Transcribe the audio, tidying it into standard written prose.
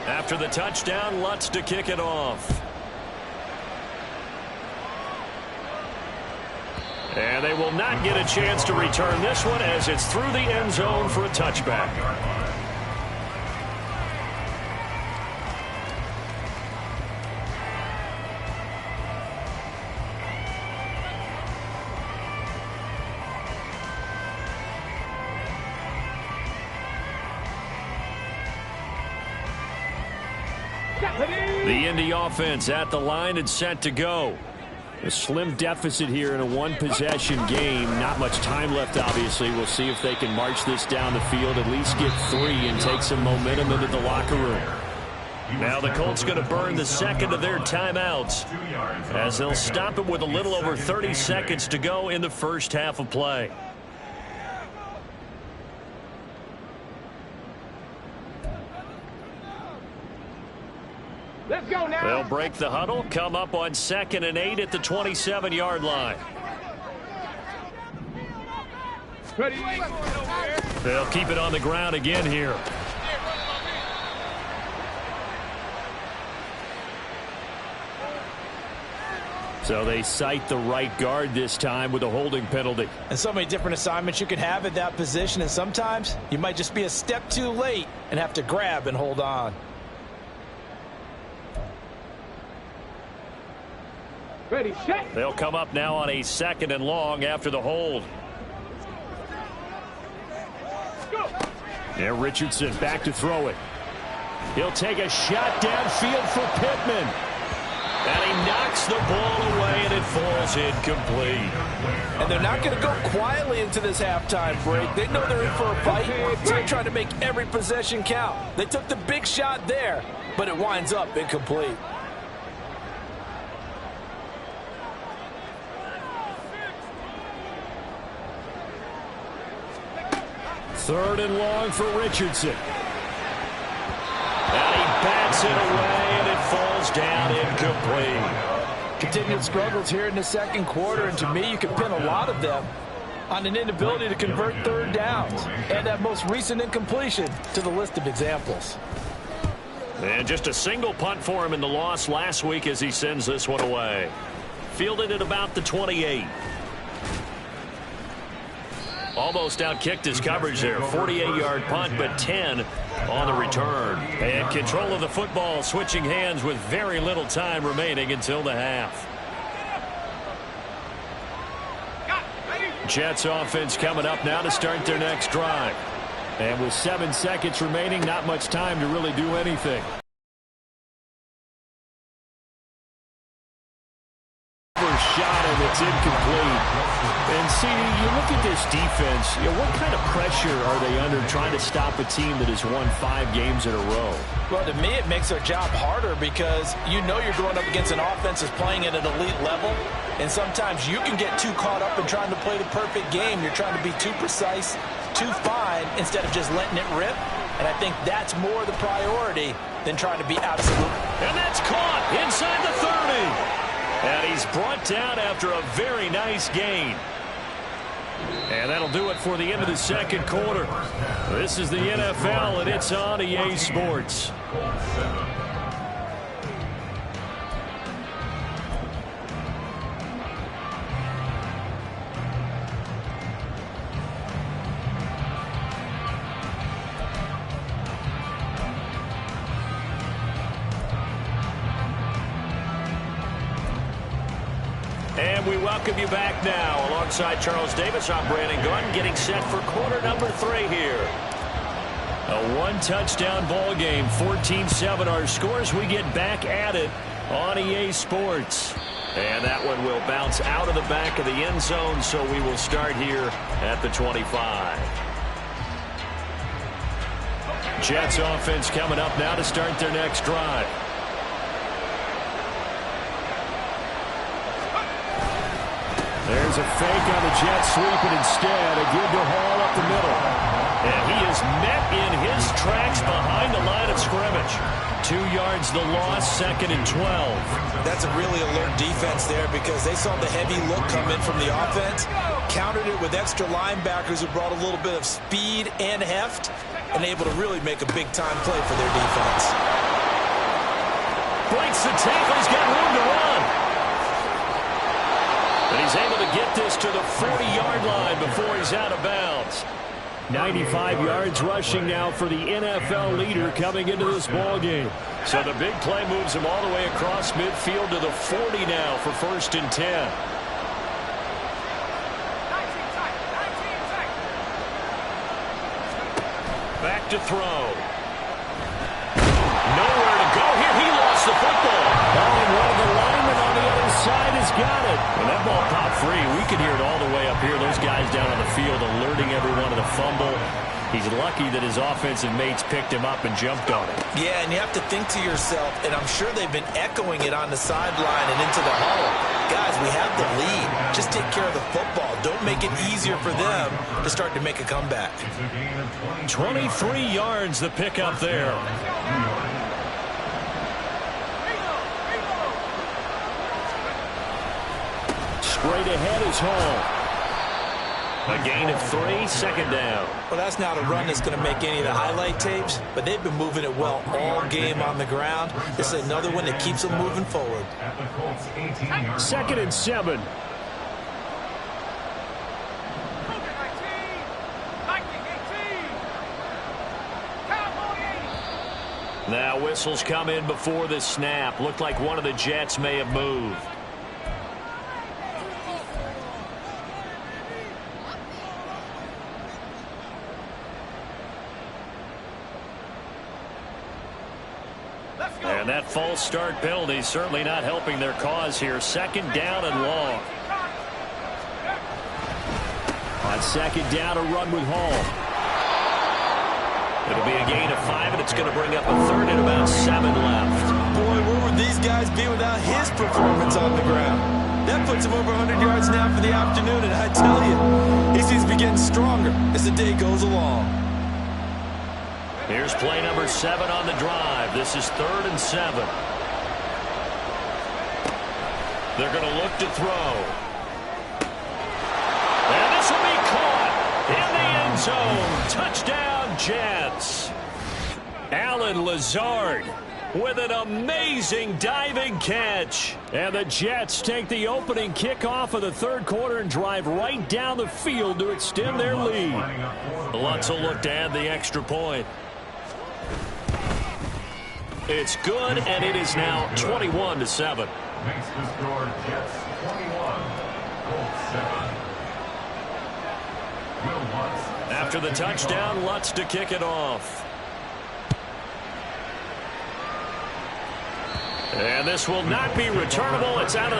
After the touchdown, Lutz to kick it off. And they will not get a chance to return this one as it's through the end zone for a touchback. The Indy offense at the line and set to go. A slim deficit here in a one-possession game. Not much time left, obviously. We'll see if they can march this down the field, at least get 3 and take some momentum into the locker room. Now the Colts going to burn the second of their timeouts as they'll stop it with a little over 30 seconds to go in the first half of play. Let's go now. They'll break the huddle, come up on 2nd and 8 at the 27-yard line. Ready. They'll keep it on the ground again here. So they cite the right guard this time with a holding penalty. And so many different assignments you can have at that position, and sometimes you might just be a step too late and have to grab and hold on. Ready, set. They'll come up now on a 2nd and long after the hold. There, Richardson back to throw it. He'll take a shot downfield for Pittman. And he knocks the ball away, and it falls incomplete. And they're not going to go quietly into this halftime break. They know they're in for a fight, so they're trying to make every possession count. They took the big shot there, but it winds up incomplete. 3rd and long for Richardson. And he bats it away, and it falls down incomplete. Continued struggles here in the second quarter, and to me, you can pin a lot of them on an inability to convert 3rd downs. And that most recent incompletion to the list of examples. And just a single punt for him in the loss last week as he sends this one away. Fielded at about the 28. Almost outkicked his coverage there. 48-yard punt, but 10 on the return. And control of the football, switching hands with very little time remaining until the half. Jets offense coming up now to start their next drive. And with 7 seconds remaining, not much time to really do anything. Shot, and it's incomplete. And see, you look at this defense, what kind of pressure are they under trying to stop a team that has won 5 games in a row? Well, to me, it makes their job harder because you know you're going up against an offense that's playing at an elite level, and sometimes you can get too caught up in trying to play the perfect game. You're trying to be too precise, too fine, instead of just letting it rip. And I think that's more the priority than trying to be absolute. And that's caught inside the 30. And he's brought down after a very nice gain. And that'll do it for the end of the second quarter. This is the NFL, and it's on EA Sports. And we welcome you back now. Alongside Charles Davis, I'm Brandon Gordon, getting set for quarter number 3 here. A one-touchdown ball game, 14-7 our scores. We get back at it on EA Sports. And that one will bounce out of the back of the end zone, so we will start here at the 25. Jets offense coming up now to start their next drive. There's a fake on the Jets sweep, and instead a give to Hall up the middle. And he is met in his tracks behind the line of scrimmage. 2 yards affords the loss, 2nd and 12. That's a really alert defense there because they saw the heavy look come in from the offense, countered it with extra linebackers who brought a little bit of speed and heft, and able to really make a big-time play for their defense. Breaks the tackle. He's got room to run. And he's able to get this to the 40-yard line before he's out of bounds. 95 yards rushing now for the NFL leader coming into this ball game. So the big play moves him all the way across midfield to the 40 now for 1st and 10. Back to throw. Nowhere to go here. He lost the football. Oh, and one of the linemen on the other side has got it. When that ball popped free, we could hear it all the way up here. Those guys down on the field alerting everyone of the fumble. He's lucky that his offensive mates picked him up and jumped on it. Yeah, and you have to think to yourself, and I'm sure they've been echoing it on the sideline and into the huddle. Guys, we have the lead. Just take care of the football. Don't make it easier for them to start to make a comeback. 23 yards the pickup there. Straight ahead is Hall. A gain of 3, 2nd down. Well, that's not a run that's going to make any of the highlight tapes, but they've been moving it well all game on the ground. This is another one that keeps them moving forward. 2nd and 7. Now whistles come in before the snap. Looked like one of the Jets may have moved. And that false start penalty certainly not helping their cause here. 2nd down and long. On 2nd down, a run with Hall. It'll be a gain of 5, and it's going to bring up a 3rd and about 7 left. Boy, where would these guys be without his performance on the ground? That puts him over 100 yards now for the afternoon, and I tell you, he seems to be getting stronger as the day goes along. Here's play number 7 on the drive. This is 3rd and 7. They're going to look to throw. And this will be caught in the end zone. Touchdown, Jets. Allen Lazard with an amazing diving catch. And the Jets take the opening kickoff of the 3rd quarter and drive right down the field to extend their lead. Lutz will look to add the extra point. It's good, and it is now 21-7. Makes the score Jets 21, Colts 7. After the touchdown, Lutz to kick it off. And this will not be returnable. It's out of the